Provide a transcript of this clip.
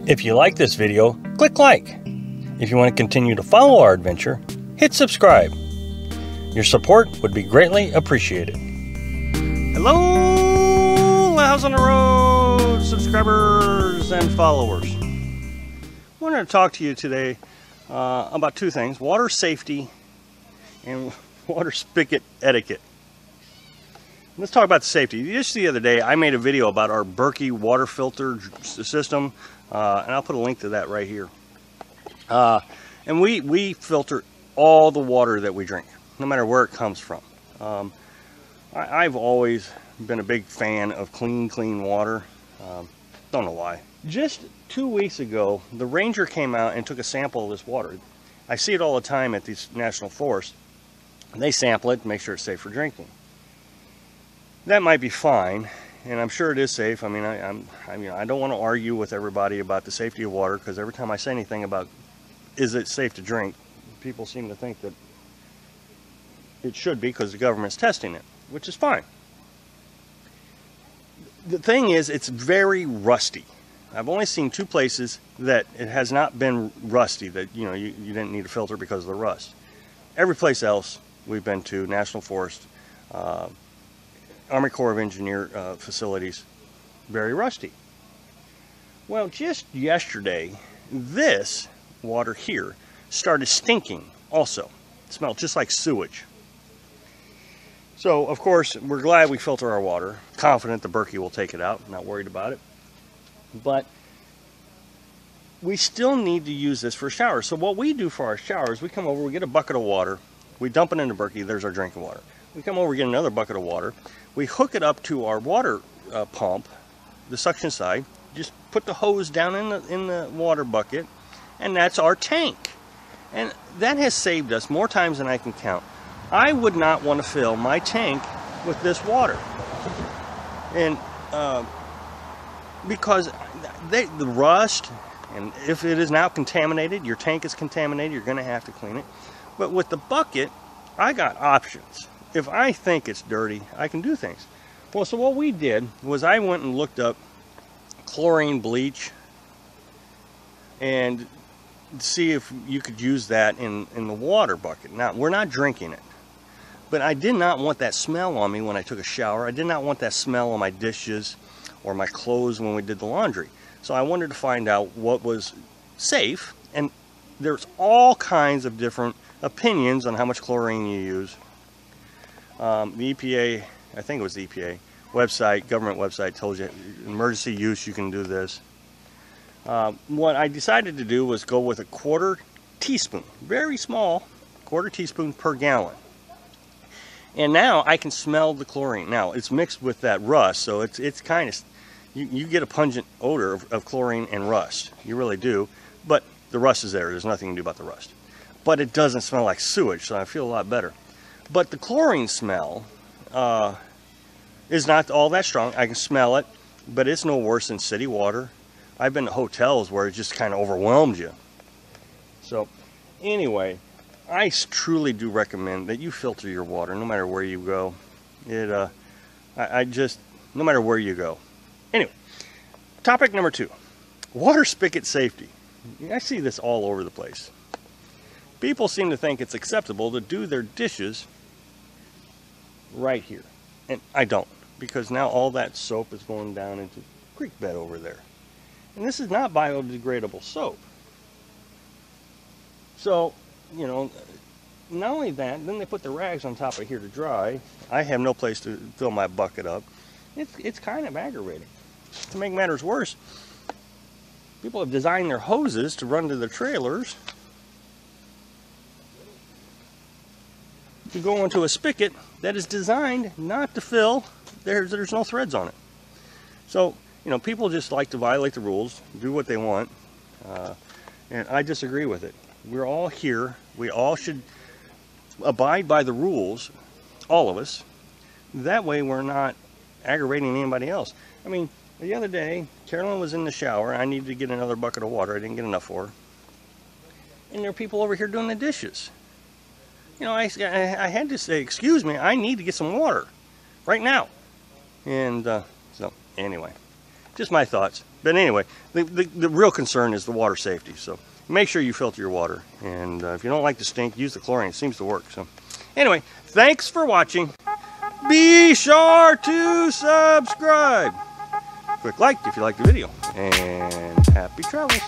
If you like this video, click like. If you want to continue to follow our adventure, hit subscribe. Your support would be greatly appreciated. Hello, House on the Road subscribers and followers. I wanted to talk to you today about two things: water safety and water spigot etiquette. Let's talk about the safety. Just the other day, I made a video about our Berkey water filter system, and I'll put a link to that right here. And we filter all the water that we drink, no matter where it comes from. I've always been a big fan of clean water. Don't know why. Just 2 weeks ago, the ranger came out and took a sample of this water. I see it all the time at these national forests. They sample it to make sure it's safe for drinking. That might be fine, and I'm sure it is safe. I mean, I don't want to argue with everybody about the safety of water, because every time I say anything about is it safe to drink, people seem to think that it should be because the government's testing it, which is fine. The thing is, it's very rusty. I've only seen two places that it has not been rusty, that you didn't need a filter because of the rust. Every place else we've been to, National Forest, Army Corps of Engineer facilities, very rusty. Well, just yesterday, this water here started stinking also. It smelled just like sewage. So, of course, we're glad we filter our water. Confident the Berkey will take it out. Not worried about it. But we still need to use this for showers. So what we do for our showers, we come over, we get a bucket of water, we dump it in the Berkey, there's our drinking water. We come over, get another bucket of water, we hook it up to our water pump, the suction side, just put the hose down in the water bucket, and that's our tank. And that has saved us more times than I can count. I would not want to fill my tank with this water. And because the rust, and if it is now contaminated, your tank is contaminated, you're going to have to clean it. But with the bucket, I got options. If I think it's dirty, I can do things. Well, so what we did was I went and looked up chlorine bleach and see if you could use that in the water bucket. Now, we're not drinking it, but I did not want that smell on me when I took a shower. I did not want that smell on my dishes or my clothes when we did the laundry. So I wanted to find out what was safe, and there's all kinds of different opinions on how much chlorine you use. The EPA, I think it was the EPA website, government website, tells you emergency use, you can do this. What I decided to do was go with a 1/4 teaspoon, very small, 1/4 teaspoon per gallon. And now I can smell the chlorine. Now it's mixed with that rust, so it's kind of, you get a pungent odor of chlorine and rust. You really do, but the rust is there. There's nothing you can do about the rust. But it doesn't smell like sewage, so I feel a lot better. But the chlorine smell is not all that strong. I can smell it, but it's no worse than city water. I've been to hotels where it just kind of overwhelmed you. So anyway, I truly do recommend that you filter your water no matter where you go. No matter where you go. Anyway, topic number 2, water spigot safety. I see this all over the place. People seem to think it's acceptable to do their dishes right here. And I don't, because now all that soap is going down into the creek bed over there. And this is not biodegradable soap. So, not only that, then they put the rags on top of here to dry. I have no place to fill my bucket up. It's kind of aggravating. To make matters worse, people have designed their hoses to run to their trailers to go into a spigot that is designed not to fill. There's no threads on it. So, people just like to violate the rules, do what they want, and I disagree with it. We're all here. We all should abide by the rules, all of us. That way we're not aggravating anybody else. I mean, the other day, Carolyn was in the shower. I needed to get another bucket of water. I didn't get enough for her. And there are people over here doing the dishes. I had to say, excuse me, I need to get some water right now. And so, anyway, just my thoughts. But anyway, the real concern is the water safety. So make sure you filter your water. And if you don't like the stink, use the chlorine. It seems to work. So anyway, thanks for watching. Be sure to subscribe. Click like if you like the video. And happy travels.